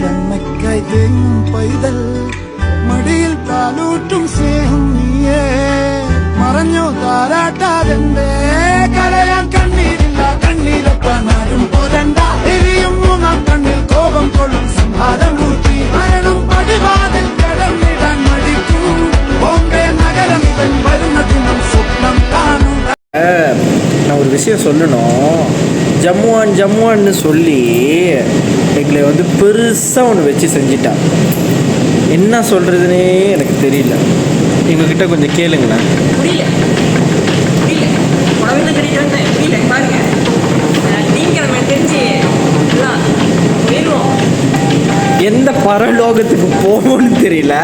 നന്മയ്ക്കായി തേങ്ങും പൈതൽ മടിയിൽ താലൂട്ടും സ്നേഹം നീയേ മറഞ്ഞോ താരാട്ടാതെന്തേ കരയാൻ കണ്ണീരില്ല കണ്ണീരൊപ്പാനാരും പോരണ്ട എരിയും മൂന്നാം കണ്ണിൽ കോപം കൊള്ളും സംഹാരമൂർത്തി മരണം പടിവാതിൽ കടന്നിടാൻ മടിക്കും ബോംബെ നഗരം തൻ വരുന്ന ദിനം സ്വപ്നം കാണും. நான் ஒரு விஷயம் சொல்லணும். ஜம்முவான்னு சொல்லி எங்களை வந்து பெருசாக ஒன்று வச்சு செஞ்சிட்டான். என்ன சொல்கிறதுனே எனக்கு தெரியல. எங்ககிட்ட கொஞ்சம் கேளுங்களேன். எந்த பரலோகத்துக்கு போகணும்னு தெரியல.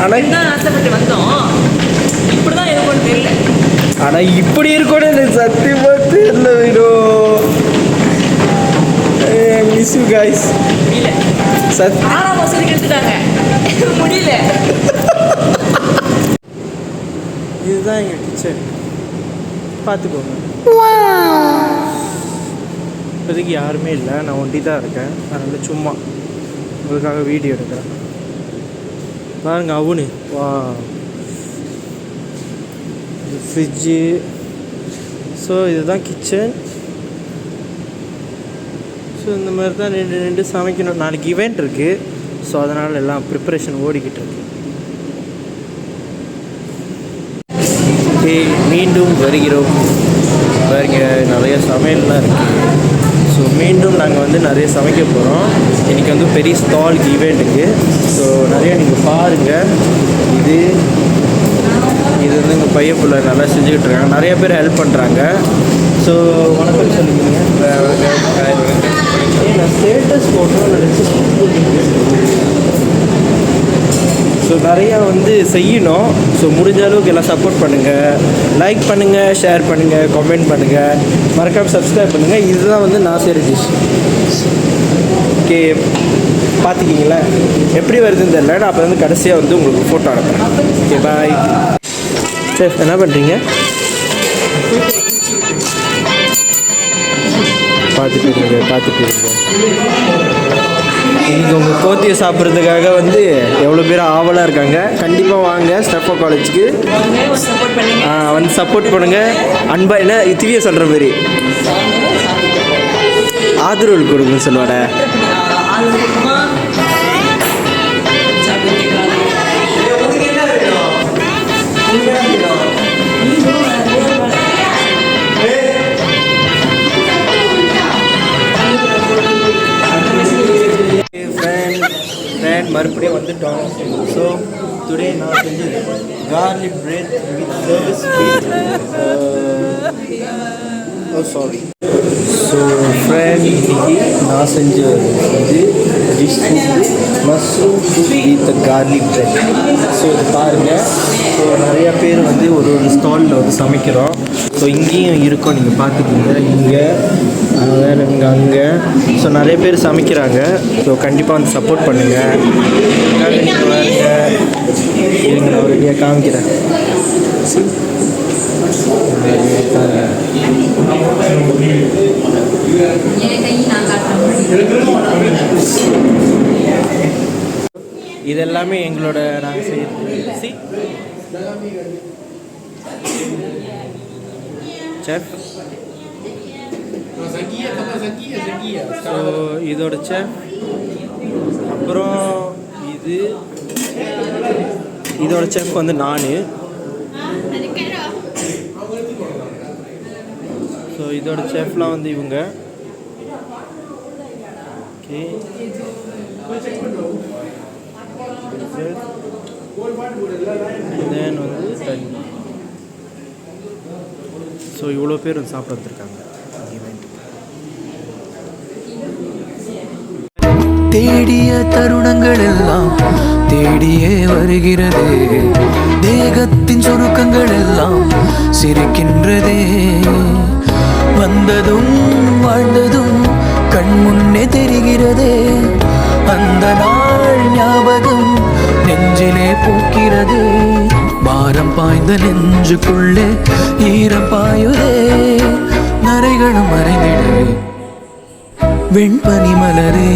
ஆனால் ஆசைப்பட்டு வந்தோம். இப்படிதான் இருக்கும்னு தெரியல. ஆனால் இப்படி இருக்கணும் எனக்கு சத்தியமாக தெரியல. Miss you guys. முடியல. இதுதான் எங்கள் கிச்சன். பார்த்துக்கோங்க. இப்போதைக்கு யாருமே இல்லை, நான் ஒண்டி தான் இருக்கேன். அதனால் சும்மா உங்களுக்காக வீடியோ எடுக்கிறேன். பாருங்க அவனு வா, ஃப்ரிட்ஜு. ஸோ இதுதான் கிச்சன். ஸோ இந்த மாதிரி தான் ரெண்டு சமைக்கணும். நாளைக்கு ஈவெண்ட் இருக்குது. ஸோ அதனால் எல்லாம் ப்ரிப்பரேஷன் ஓடிக்கிட்டு இருக்கு. ஓகே, மீண்டும் வருகிறோம். பாருங்க நிறைய சமையல்லாம் இருக்குது. ஸோ மீண்டும் நாங்கள் வந்து நிறைய சமைக்க போகிறோம். இன்றைக்கி வந்து பெரிய ஸ்டாலுக்கு ஈவெண்ட்டுக்கு. ஸோ நிறைய நீங்கள் பாருங்கள். இது வந்து எங்கள் பையன் பிள்ளை நல்லா செஞ்சுக்கிட்டு இருக்காங்க. நிறைய பேர் ஹெல்ப் பண்ணுறாங்க. ஸோ வணக்கம் சொல்லிக்கிங்க. நான் ஸ்டேட்டஸ் போட்டோம். ஸோ நிறையா வந்து செய்யணும். ஸோ முடிஞ்ச அளவுக்கு எல்லாம் சப்போர்ட் பண்ணுங்கள், லைக் பண்ணுங்கள், ஷேர் பண்ணுங்கள், கமெண்ட் பண்ணுங்கள், மறக்காமல் சப்ஸ்கிரைப் பண்ணுங்கள். இதுதான் வந்து நான் செய்கிற டிஷ். ஓகே, பார்த்துக்கிங்களா எப்படி வருதுன்னு தெரியல. நான் அப்போ வந்து கடைசியாக வந்து உங்களுக்கு ஃபோட்டோ அனுப்புகிறேன். Okay bye. சரி, என்ன பண்ணுறீங்க? பார்த்துட்டு இன்றைக்கி உங்கள் கோத்தியை சாப்பிட்றதுக்காக வந்து எவ்வளோ பேர் ஆவலாக இருக்காங்க. கண்டிப்பாக வாங்க ஸ்டெஃபோ காலேஜுக்கு. வந்து சப்போர்ட் பண்ணுங்கள். அன்பா என்ன திவ்யா சொல்கிற மாதிரி ஆதரவு கொடுக்குன்னு சொல்லுவாட. மறுபடியும் வந்துட்டோம். ஸோ டுடே நான் செஞ்சது garlic bread with service sweet. Sorry. So friend, இன்னைக்கு நான் செஞ்ச இது dish mushroom soup with garlic bread. So இது பாருங்கள். ஸோ நிறையா பேர் வந்து ஒரு ஸ்டாலில் வந்து சமைக்கிறோம். ஸோ இங்கேயும் இருக்கும், நீங்கள் பார்த்துக்கிங்க. இங்கே இங்கே அங்கே. ஸோ நிறைய பேர் சமைக்கிறாங்க. ஸோ கண்டிப்பாக வந்து சப்போர்ட் பண்ணுங்கள். நீங்கள் பாருங்க, இருங்க நான் ரெடியாக காமிக்கிறேன். இதெல்லாமே எங்களோட நாங்கள் செய்யறது. செஃப். ஸோ இதோட செஃப். அப்புறம் இதோட செஃப் வந்து நான். ஸோ இதோட செஃப்லாம் வந்து இவங்க. ஓகே, தென் வந்து தண்ணி. ஸோ இவ்வளோ பேர் வந்து சாப்பிட வந்துருக்காங்க. தேடிய தருணங்கள் எல்லாம் தேடியே வருகிறதே. தேகத்தின் சுருக்கங்கள் எல்லாம் சிரிக்கின்றதே. வந்ததும் வாழ்ந்ததும் கண் முன்னே தெரிகிறதே. அந்த நாள் ஞாபகம் நெஞ்சிலே பூக்கிறது. பாரம் பாய்ந்த நெஞ்சுக்குள்ளே ஈரம் பாயுதே. நரைகளும் மறைந்திடவே வெண்பனி மலரே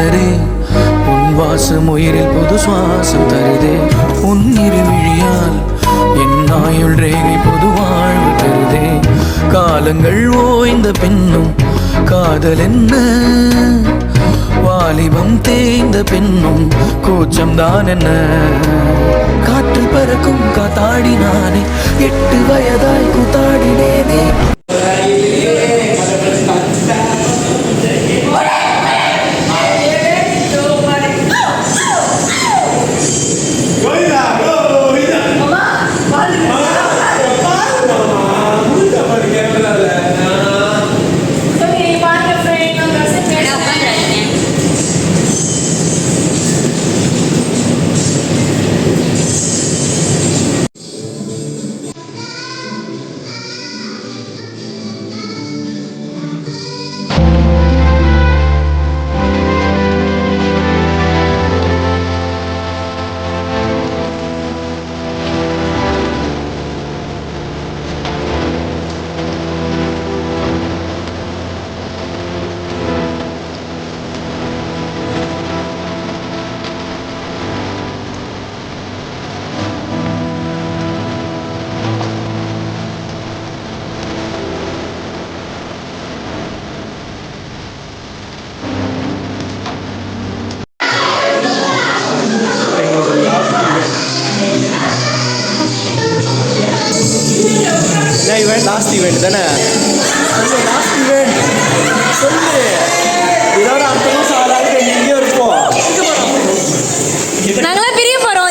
மலரே உன் வாசம் உயிரில் புது சுவாசம் தருதே. உன் இருவிழியால் என் ஆயுள் ரேகை புது வாழ்வு தருதே. காலங்கள் ஓய்ந்த பின்னும் காதல் என்ன, வாலிபம் தேய்ந்த பின்னும் கூச்சம்தான் என்ன. காற்றில் பறக்கும் காத்தாடி நானே 8 வயதாய் கூத்தாடினேனே. லாஸ்ட் ஈவெண்ட் தானே? லாஸ்ட் ஈவெண்ட் சொல்லு. இதோட அடுத்த மாதம் ஆளாக எங்கேயோ இருப்போம். நாங்களாம் பிரிய போறோம்.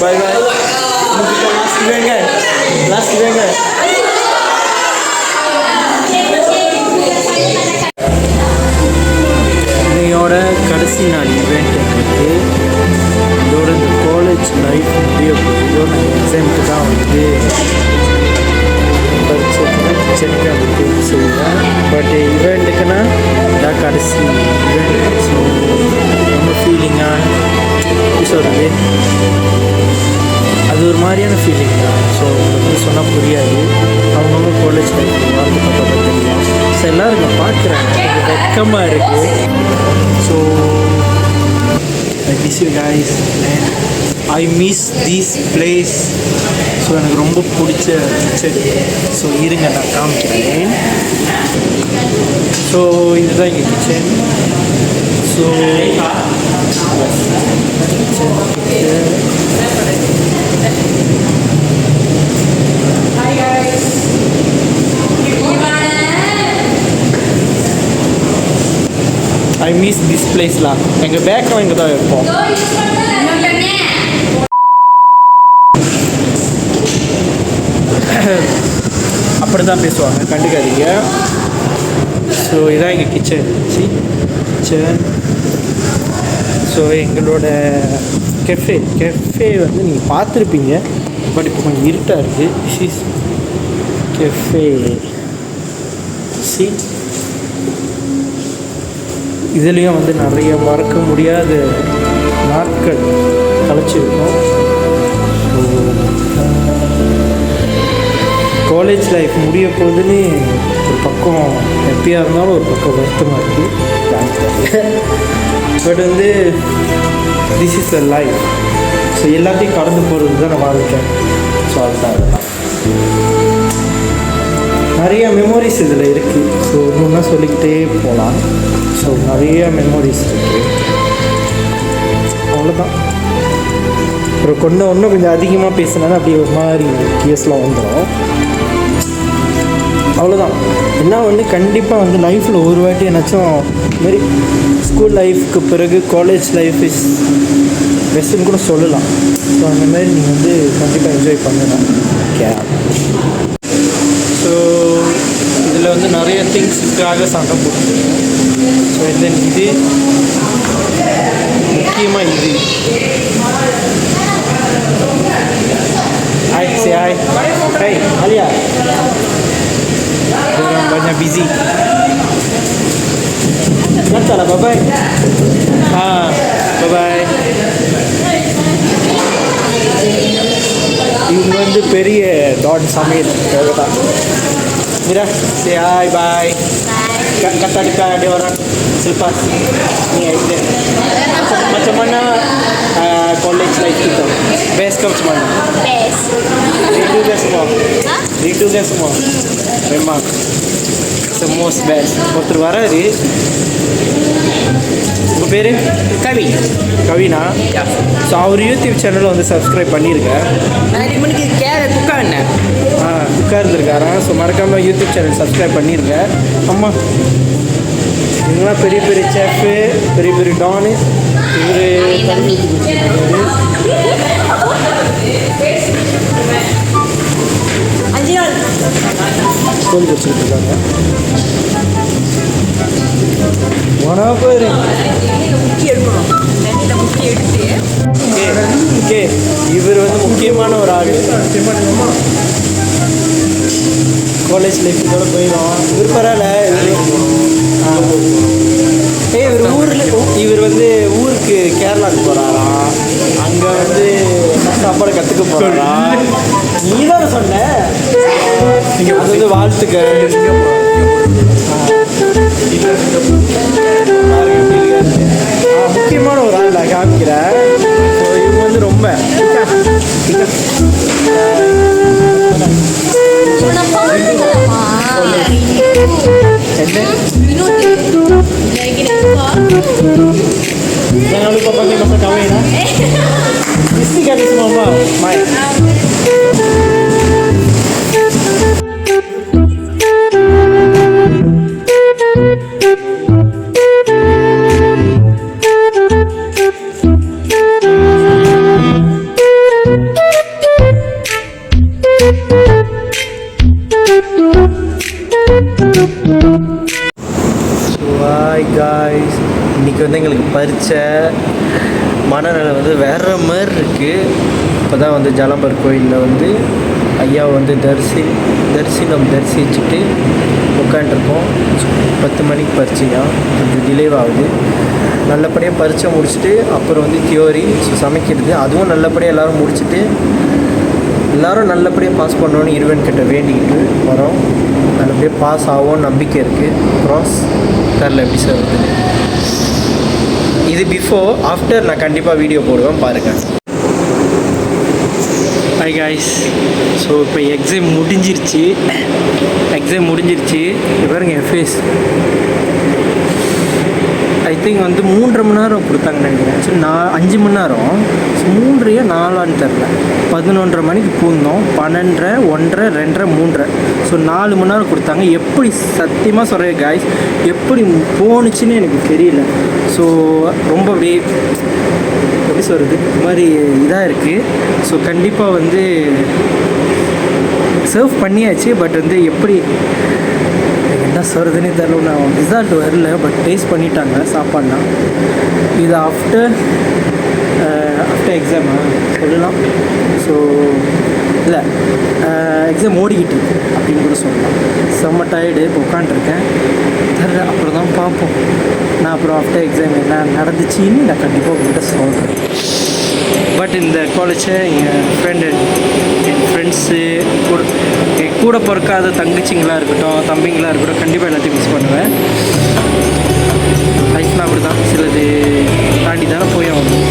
Bye bye. லாஸ்ட் ஈவெண்ட்ங்க, லாஸ்ட் ஈவெண்ட்ங்க. இன்னையோட கடைசி நாள் ஈவெண்ட் எங்களுக்கு. இதோட இந்த காலேஜ் லைஃப் முடிய போகுதோ நான் எக்ஸாமுக்கு தான் வந்து படிச்சிருக்கேன். கிச்சனுக்கு அதுக்கு செய்வேன். பட் ஈவெண்ட்டுக்குன்னா இதான் கடைசி ஈவெண்ட். ஸோ ரொம்ப ஃபீலிங்காக எப்படி சொல்கிறது, அது ஒரு மாதிரியான ஃபீலிங் தான். ஸோ வந்து சொன்னால் புரியாது. அவங்கவுங்க காலேஜ் லைஃப் வாழ்ந்து பார்த்தா தெரியும். ஸோ எல்லோரும் இங்கே பார்க்குறாங்க, கொஞ்சம் வெக்கமாக இருக்குது. So I miss you guys and I miss this place. So எனக்கு ரொம்ப பிடிச்ச கிச்சன். ஸோ இருங்க நான் காமிக்கிறேன். ஸோ இதுதான் எங்கள் kitchen. So I miss this பிளேஸ்லாம். எங்கள் பேக்கும் இங்கே தான் இருப்போம். அப்படி தான் பேசுவாங்க, கண்டுக்காதீங்க. ஸோ இதான் எங்கள் கிச்சன். கிச்சன். ஸோ எங்களோட கெஃபே வந்து நீங்கள் பார்த்துருப்பீங்க. பட் இப்போ கொஞ்சம் இருட்டாக இருக்குது. This is cafe. இதுலேயும் வந்து நிறைய மறக்க முடியாத நாட்கள் கழிச்சிருக்கோம். ஸோ காலேஜ் லைஃப் முடிய போகுதுன்னு ஒரு பக்கம் ஹாப்பியாக இருந்தாலும் ஒரு பக்கம் வருத்தமாக இருக்குது. பட் வந்து this is a life. So எல்லாத்தையும் கடந்து போகிறது தான் நான் வாழ்க்கை. ஸோ அதுதான் அதெல்லாம் நிறைய மெமோரிஸ் இதில் இருக்குது. ஸோ இன்னொன்னா சொல்லிக்கிட்டே போகலாம். ஸோ நிறைய மெமோரிஸ் இருக்குது. அவ்வளோதான். ஒரு இன்னும் கொஞ்சம் அதிகமாக பேசினாலும் அப்படி ஒரு மாதிரி கேஸ்லாம் வந்துடும். அவ்வளோதான். என்ன வந்து கண்டிப்பாக வந்து லைஃப்பில் ஒரு வாட்டி என்னாச்சும் மாரி ஸ்கூல் லைஃப்க்கு பிறகு காலேஜ் லைஃப் இஸ் பெஸ்ட்டுன்னு கூட சொல்லலாம். ஸோ அந்த மாதிரி நீங்கள் வந்து கண்டிப்பாக என்ஜாய் பண்ணலாம். ஸோ இதில் வந்து நிறைய திங்ஸுக்காக சண்டை போட்டு. ஸோ இந்த இது முக்கியமாக இது hi hi Alia banyak busy. Nanti bye bye. Bye bye. இவங்க வந்து பெரிய டாட் சமையல். Mira, say hi, bye. kata dekat ada orang selepas ni exam. Macam mana college life kita? Best ke macam mana? Best. Rindu ke semua? Rindu ke semua? Memang the most best. ஒருத்தர் வராரு. உங்கள் பேர்? கவினா. So அவர் YouTube சேனலை வந்து subscribe பண்ணியிருக்கேன். குக்கா இருந்திருக்காராம். So மறக்காமல் YouTube channel subscribe பண்ணியிருக்கேன். அம்மா இவங்களாம் பெரிய பெரிய செஃப்பு, பெரிய பெரிய டானு. இவர் ஸ்கூல் வச்சுட்டு இருக்காங்க. ஓகே, இவர் வந்து முக்கியமான ஒரு ஆள். காலேஜ் லைஃப் இதோட போயிடும். இவர் பரவாயில்ல. இவர் வந்து ஊருக்கு கேரளாவுக்கு போகிறாராம். அங்கே வந்து சாப்பாடு கற்றுக்க போகிறாராம். நீ தான் சொன்ன. அது வந்து வாழ்த்துக்கள். முக்கியமான ஒரு ஆள் நான் காமிக்கிறேன். ஸோ இவங்க வந்து ரொம்ப jangan lupa pakai masa kawin ya. Mesti kami semua mau main. Hi guys, இன்றைக்கி வந்து எங்களுக்கு பரிச்சை. மனநிலை வந்து வேறு மாதிரி இருக்குது. இப்போ தான் வந்து ஜலம்பர் கோயிலில் வந்து ஐயாவை வந்து தரிசிச்சுட்டு உட்காண்ட்ருக்கோம். 10 மணிக்கு பரிச்சையா, கொஞ்சம் டிலேவ் ஆகுது. நல்லபடியாக பரிச்சை முடிச்சுட்டு அப்புறம் வந்து தியோரி சமைக்கிறது, அதுவும் நல்லபடியாக எல்லோரும் முடிச்சுட்டு எல்லோரும் நல்லபடியாக பாஸ் பண்ணணுன்னு இறைவன் கிட்ட வேண்டிக்கிட்டு வரோம். நல்லபடியாக பாஸ் ஆகும்னு நம்பிக்கை இருக்குது. க்ராஸ் தெரில எப்படி சார் வருது. இது பிஃபோர் ஆஃப்டர் நான் கண்டிப்பாக வீடியோ போடுவேன், பாருங்கள். ஹாய் காய்ஸ், ஸோ இப்போ எக்ஸாம் முடிஞ்சிருச்சு. பாருங்க என் ஃபேஸ். ஐ திங்க் வந்து 3.5 மணி நேரம் கொடுத்தாங்கன்னு நினைக்கிறேன். ஸோ 5 மணி நேரம், 3 4 தெரில. 11:30 மணிக்கு பூந்தோம். 12, 1, 2, 3. ஸோ 4 மணி நேரம் கொடுத்தாங்க. எப்படி சத்தியமாக சொல்கிறேன் காய்ஸ், எப்படி போணுச்சுன்னு எனக்கு தெரியல. ஸோ ரொம்ப அப்படியே எப்படி சொல்கிறது, இது மாதிரி இதாக இருக்குது. ஸோ கண்டிப்பாக வந்து சர்வ் பண்ணியாச்சு. பட் வந்து எப்படி என்ன சொல்கிறதுனே தெரியல. நான் ரிசல்ட் வரல, பட் டேஸ்ட் பண்ணிட்டாங்க சாப்பாடுலாம். இது ஆஃப்டர் எக்ஸாமா சொல்லலாம். ஸோ இல்லை, எக்ஸாம் ஓடிக்கிட்டு இருக்கு அப்படின்னு கூட சொல்லலாம். செம்ம டயர்டு, இப்போ உட்காண்ட்ருக்கேன். தெரியல, அப்புறம் தான் பார்ப்போம். நான் அப்புறம் ஆஃப்டர் எக்ஸாம் என்ன நடந்துச்சின்னு நான் கண்டிப்பாக உங்கள்கிட்ட சொல்கிறேன். பட் இந்த காலேஜை என் ஃப்ரெண்ட்ஸு என் கூட பிறக்காத தங்கச்சிங்களாக இருக்கட்டும், தம்பிங்களாக இருக்கட்டும், கண்டிப்பாக எல்லாத்தையும் மிஸ் பண்ணுவேன். லைஃப்லாம் அப்படி தான், சிலது தாண்டி தானே போய் ஆகணும்.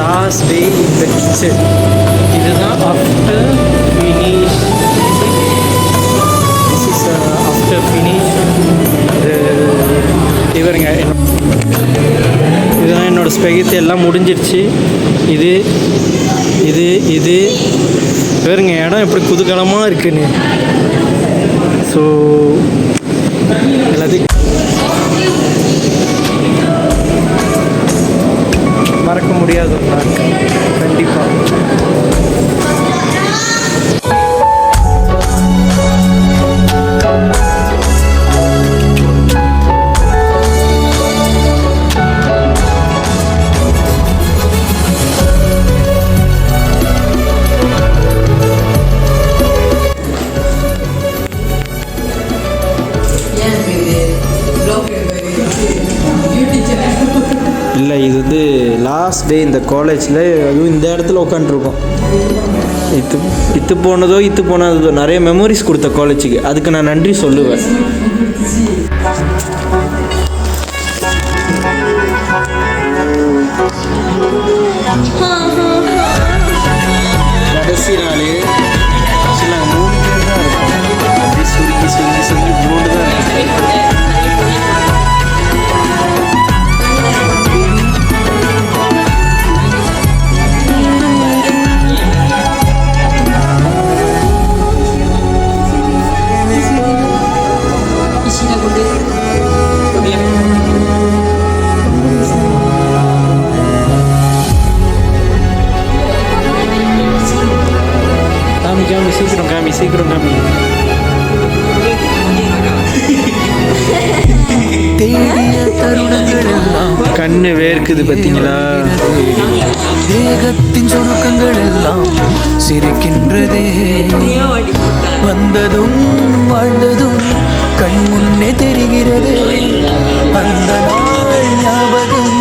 லாஸ்ட் டே இந்த கிச்சன் இதுதான். ஆஃப்டர் ஃபினிஷ், ஆஃப்டர் ஃபினிஷ் இவருங்க. இதுதான் என்னோடய ஸ்பெகத்தி எல்லாம் முடிஞ்சிருச்சு. இது இது இது வேறுங்க. இடம் எப்படி குதூகலமாக இருக்குன்னு. ஸோ எல்லாத்தையும் மறக்க முடியாத ஒரு நாள் கண்டிப்பாக. இல்லை, இது வந்து லாஸ்ட் டே இந்த காலேஜில். அதுவும் இந்த இடத்துல உட்காண்ட்ருக்கோம். இத்து போனதோ நிறைய மெமரிஸ் கொடுத்த காலேஜுக்கு. அதுக்கு நான் நன்றி சொல்லுவேன். இருக்குது பார்த்தீங்களா? தேகத்தின் சுருக்கங்கள் எல்லாம் சிரிக்கின்றதே. வந்ததும் வாழ்ந்ததும் கண் முன்னே தெரிகிறது. அந்த நாள் ஞாபகம்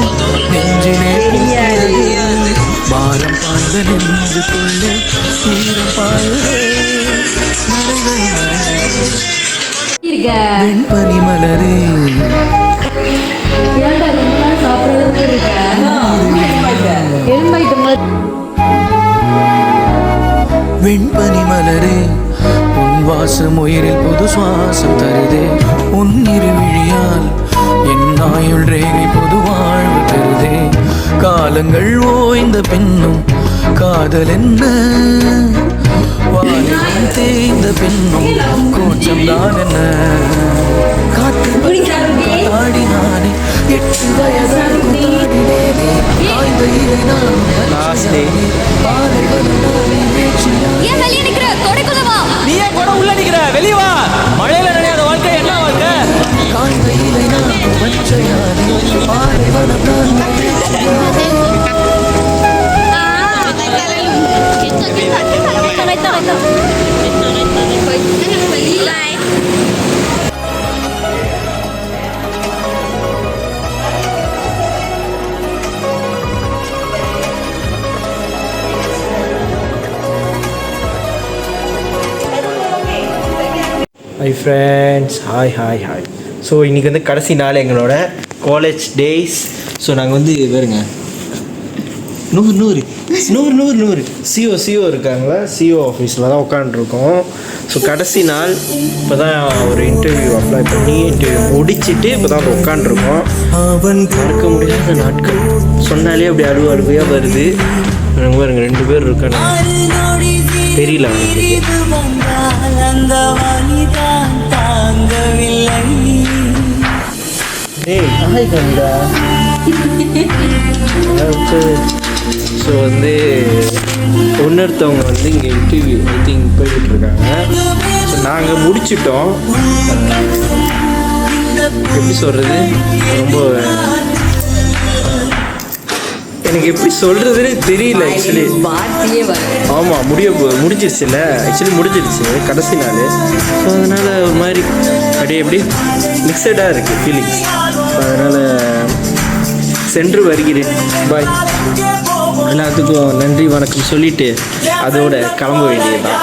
நெஞ்சிலே பூக்கிறது. பாரம் பாய்ந்த நெஞ்சுக்குள்ளே ஈரம் பாயுதே. வெண்பனி மலரே வெண்பனி மலரே உன் வாசம் உயிரில் புது சுவாசம் தருதே. உன் இருவிழியால் என் ஆயுள் ரேகை புது வாழ்வு தருதே. காலங்கள் ஓய்ந்த பின்னும் காதல் என்ன, வாலிபம் தேய்ந்த பின்னும் கூச்சம் தான் என்ன. காட்டினானே 8 வயதால் கொண்டாடினேனே. ஆய்ந்த இலை நான் லாஸ்ட் டே ஏன் வெளியே நிக்கிற? தொடைக்குள்ள வா. நீ ஏன் கூட உள்ள நிக்கிற? வெளிய வா. மழையில நனையாத வாழ்க்கை என்ன வாழ்க்கை? காய்ந்த இலை நான் பச்சையானே. பாலைவனம் நான் ஹை ஃப்ரெண்ட்ஸ், ஹாய். ஸோ இன்றைக்கி வந்து கடைசி நாள் எங்களோட காலேஜ் டேஸ். ஸோ நாங்கள் வந்து வருங்க 100 சிஓ இருக்காங்களா, சிஓ ஆஃபீஸில் தான் உட்காண்ட்ருக்கோம். ஸோ கடைசி நாள் இப்போ தான் ஒரு இன்டர்வியூ அப்ளை பண்ணி இன்டர்வியூ முடிச்சுட்டு இப்போ தான் உட்காண்ட்ருக்கோம். மறக்க முடியாத நாட்கள் சொன்னாலே அப்படி அழுவையாக வருது. பாருங்க 2 பேர் இருக்காங்க, தெரியல ஸோ வந்து ஒன்னொருத்தவங்க வந்து இங்கே இன்டர்வியூ ஐ திங்க் போய்கிட்டுருக்காங்க. ஸோ நாங்கள் முடிச்சிட்டோம். எப்படி சொல்கிறது, ரொம்ப எனக்கு எப்படி சொல்கிறதுன்னு தெரியல ஆக்சுவலி. ஆமாம், முடிஞ்சிருச்சுல்ல, ஆக்சுவலி முடிஞ்சிருச்சு கடைசி நாள். ஸோ அதனால் ஒரு மாதிரி அப்படியே எப்படி மிக்சடாக இருக்குது ஃபீலிங்ஸ். அதனால் சென்று வருகிறேன். பாய். எல்லாத்துக்கும் நன்றி வணக்கம் சொல்லிவிட்டு அதோட கிளம்ப வேண்டியதுதான்.